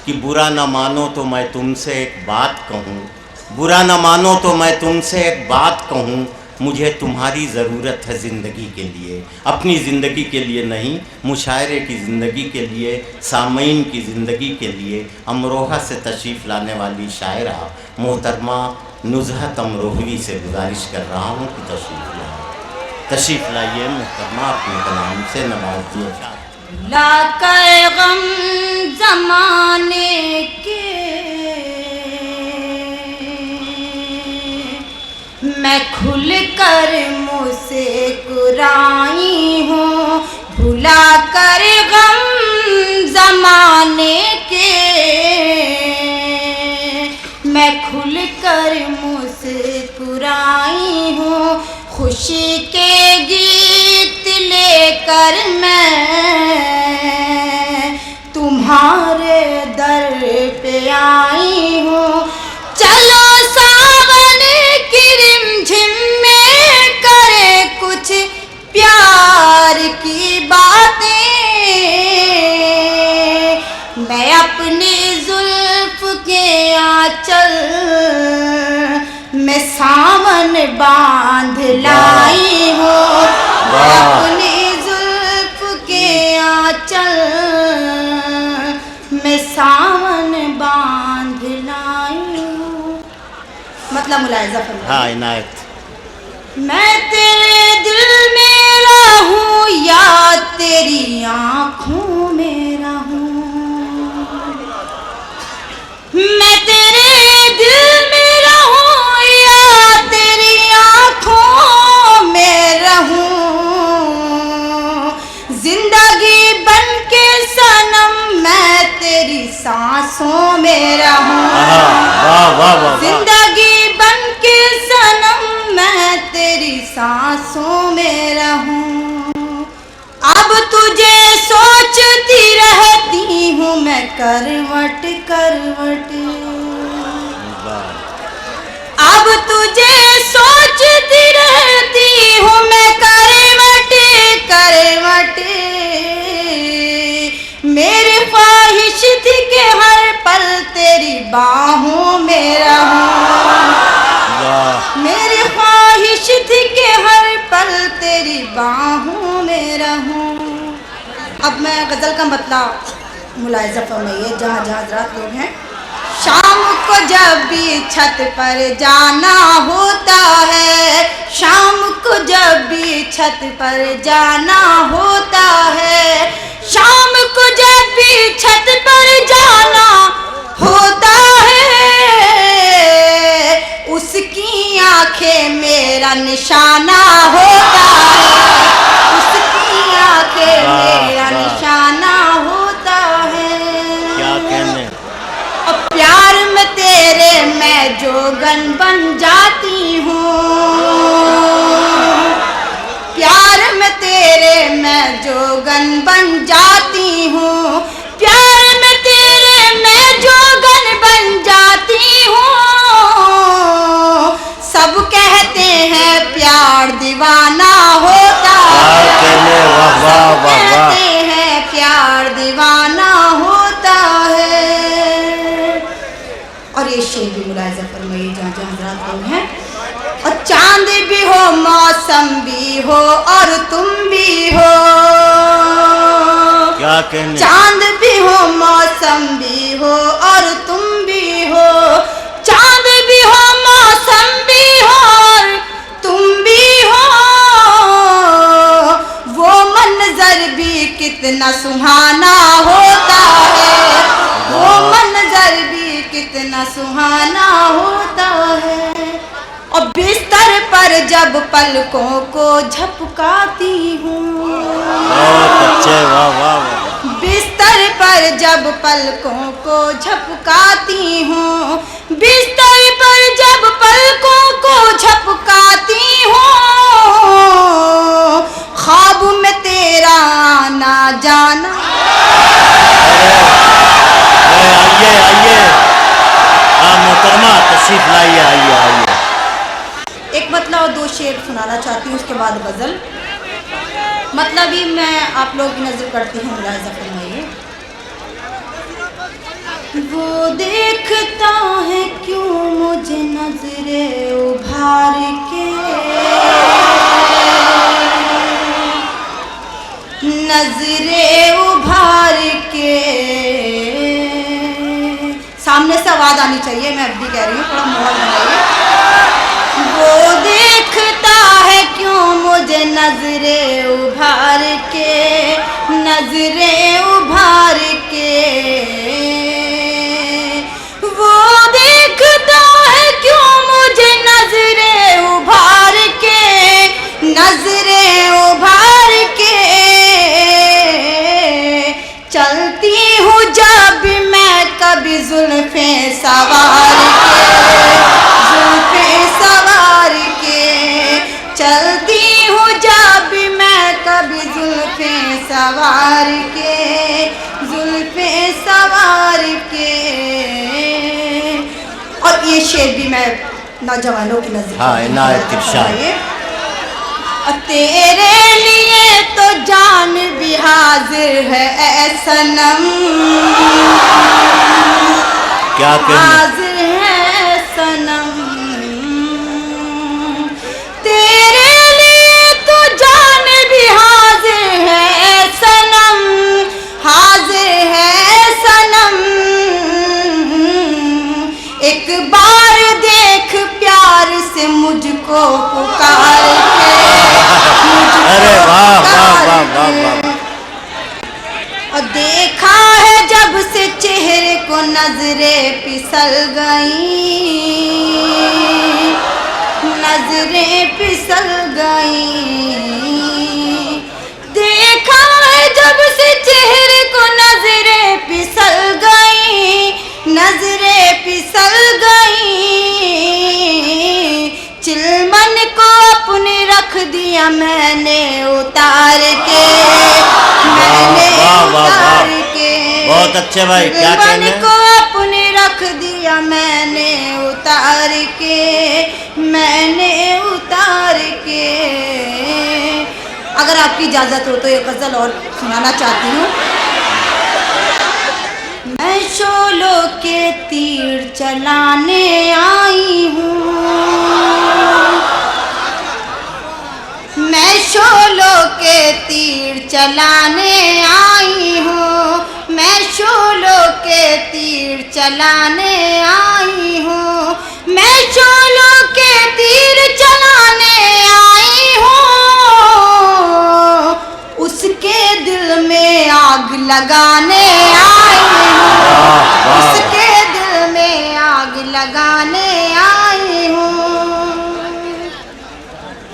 कि बुरा न मानो तो मैं तुमसे एक बात कहूँ, बुरा न मानो तो मैं तुमसे एक बात कहूँ, मुझे तुम्हारी ज़रूरत है ज़िंदगी के लिए, अपनी ज़िंदगी के लिए नहीं, मुशायरे की ज़िंदगी के लिए, सामीन की ज़िंदगी के लिए। अमरोहा से तशरीफ़ लाने वाली शायरा मोहतरमा नुज़हत अमरोहवी से गुजारिश कर रहा हूँ कि तशरीफ़ लाइए मोहतरमा, अपने कलाम से नवाजिए। लाकर गम ज़माने के मैं खुल कर मुझसे कुराई हूँ, भुला कर गम ज़माने के मैं खुल कर मुझसे कुराई हूँ। खुशी के गीत लेकर मैं तुम्हारे दर पे आई हूँ। चलो सावन की रिमझिम में करे कुछ प्यार की बातें, मैं अपनी जुल्फ के आंचल में सावन बांध लाई हूँ, मैं अपनी जुल्फ के आंचल में सावन बांध लाई हूँ। मतलब मुलाहिज़ा फरमाइए। हाँ इनायत। मैं तेरे दिल में रहूं या तेरी आँखों में रहूं, मैं तेरे दिल में रहूं या तेरी आँखों में रहूं, जिंदगी बन के सनम मैं तेरी सांसों में रहूं, जिंदगी बन के सनम मैं तेरी सांसों में रहूं। अब तुझे सोचती रहती हूँ मैं करवट करवट, अब तुझे सोचती रहती हूँ मैं करवट करवट। मेरी ख्वाहिश थी कि हर पल तेरी बाहों में रहूं, मेरी ख्वाहिश थी कि हर पल तेरी बाहों में रहूं। अब मैं गज़ल का मतलब मुलाहिज़ा फरमाइए जहाँ जहाँ हज़रात लोग हैं। शाम को जब भी छत पर जाना होता है, शाम को जब भी छत पर जाना होता है, शाम को जब भी छत पर जाना होता है, उसकी आंखें मेरा निशाना होता है, उसकी आंखें मेरा निशाना होता है। क्या कहने। और प्यार में तेरे मैं जोगन बन जाती हूँ, प्यार में तेरे मैं जोगन बन जाती हूँ, प्यार में तेरे मैं जोगन बन जाती हूँ। सब कहते हैं प्यार दीवाना होता है, सब कहते हैं प्यार दीवाना होता है। और ये शेर भी मुलाहिज़ा फरमाइए जहाँ जहाँ हज़रात लोग हैं। और चांद भी हो मौसम भी हो और तुम भी हो, क्या कहने। चांद भी हो मौसम भी हो और तुम भी हो, चांद भी हो मौसम भी हो और तुम भी हो, वो मंजर भी कितना सुहाना होता है, वो मंजर भी कितना सुहाना होता है। और बिस्तर पर जब पलकों को झपकाती हूँ, बिस्तर पर जब पलकों को झपकाती हूँ, बिस्तर पर जब पलकों को झपकाती हूँ, ख्वाब में तेरा आना जाना। आइए आइए मोहतरमा तशरीफ लाइए, आइए आइए। एक मतलब और दो शेर सुनाना चाहती हूँ, उसके बाद गज़ल। मतलब ही मैं आप लोगों की नज़र करती हूँ, मुलाहिज़ा फरमाइए। वो देखता है क्यों मुझे नजरे उभार के, नजरे उभार के। सामने से आवाज आनी चाहिए, मैं अब भी कह रही हूँ, थोड़ा माहौल बनाइए। वो देखता है क्यों मुझे नजरे उभार के, नजरे उभार के। वो देखता है क्यों मुझे नजरे उभार के, नजरे उभार के। चलती हूँ जब मैं कभी जुल्फे सवार के, जुल्फे सवार के। चलती हूँ जब मैं कभी जुल्फे सवार के, जुल्फे सवार के। और ये शेर भी मैं नौजवानों की नजर, हाँ, इनायत इरशाद। तेरे लिए तो जान भी हाजिर है ऐ सनम, क्या हाजिर है सनम। तेरे लिए तो जान भी हाजिर है ऐ सनम, हाजिर है सनम। एक बार देख प्यार से मुझको पुकार के, अरे वाह वाह वाह वाह वाह। और देखा है जब से चेहरे को नजरें फिसल गई, नजरें फिसल गई। देखा है जब से चेहरे को नजरें फिसल गई, नजरें फिसल गई। चिलमन को अपने रख दिया मैंने उतार के, मैंने उतार के। बहुत अच्छे भाई, क्या कहने चिलमन को अपने रख दिया मैंने उतार के, मैंने उतार के। अगर आपकी इजाजत हो तो एक गजल और सुनाना चाहती हूँ। मैं शोलों के तीर चलाने आई हूँ, मैं शोलों के तीर चलाने आई हूँ, मैं शोलों के तीर चलाने आई हूँ, मैं शोलों के तीर चलाने आई हूँ। उसके दिल में आग लगाने आई हूँ, उसके दिल में आग लगाने आई हूँ।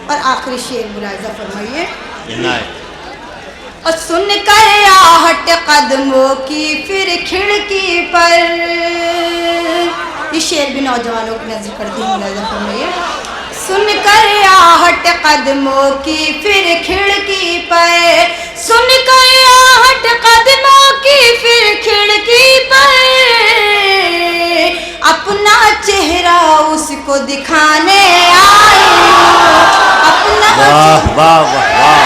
और आखिरी शेर मुलाहिजा फरमाइए। और सुन कर आहट कदमों की फिर खिड़की पर, ये शेर भी नौजवानों की नजर करती है, मुलाहिजा फरमाइए। सुन कर आहट कदमों की फिर खिड़की पर, सुन कर आहट कदमों की फिर खिड़की पर। अपना चेहरा उसको दिखाने आई हूँ, अपना। वाह वाह वाह वाह।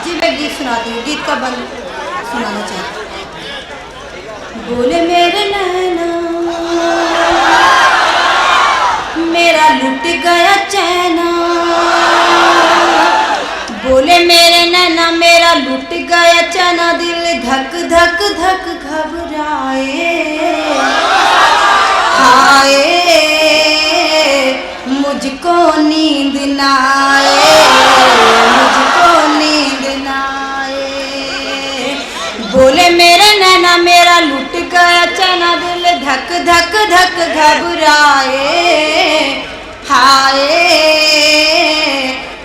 जी मैं गीत सुनाती हूँ, गीत का बंद सुनाना चाहती हूँ। बोले मेरे नैना मेरा लुट गया चैना, बोले मेरे नैना मेरा लुट गया चैना। दिल धक धक धक घबराए, हाय मुझको नींद ना आए, मुझको नींद ना आए। बोले मेरे नैना मेरा लुट गया चैना। दिल धक धक धक घबराए, हाय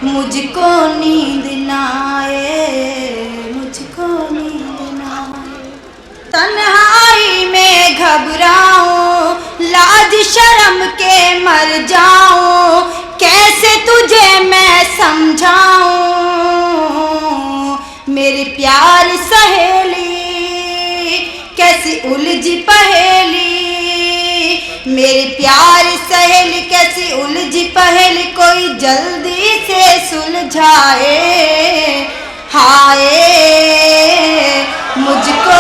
मुझको नींद ना आए, मुझको नींद ना आए। तन्हाई में घबराऊं, लाज शर्म के मर जाऊं, कैसे तुझे मैं समझाऊं। मेरी प्यार सहेली कैसी उलझी पहेली, मेरी प्यार सहेली कैसी उलझी पहेली। कोई जल्दी से सुलझाए, हाय मुझको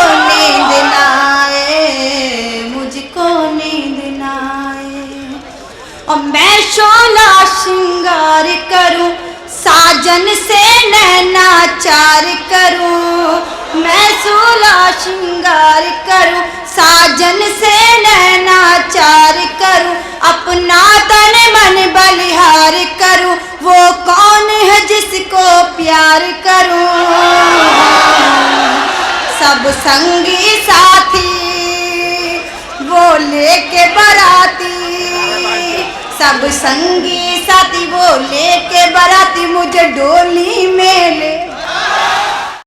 शोला श्रृंगार करूं, साजन से नैनाचार करूं। मैं शोला श्रृंगार करूं, साजन से नैनाचार करूं। अपना तन मन बलिहार करूं, वो कौन है जिसको प्यार करूं। सब संगी साथी वो लेके बराती, सब संगी साथी वो लेके बराती, मुझे डोली में ले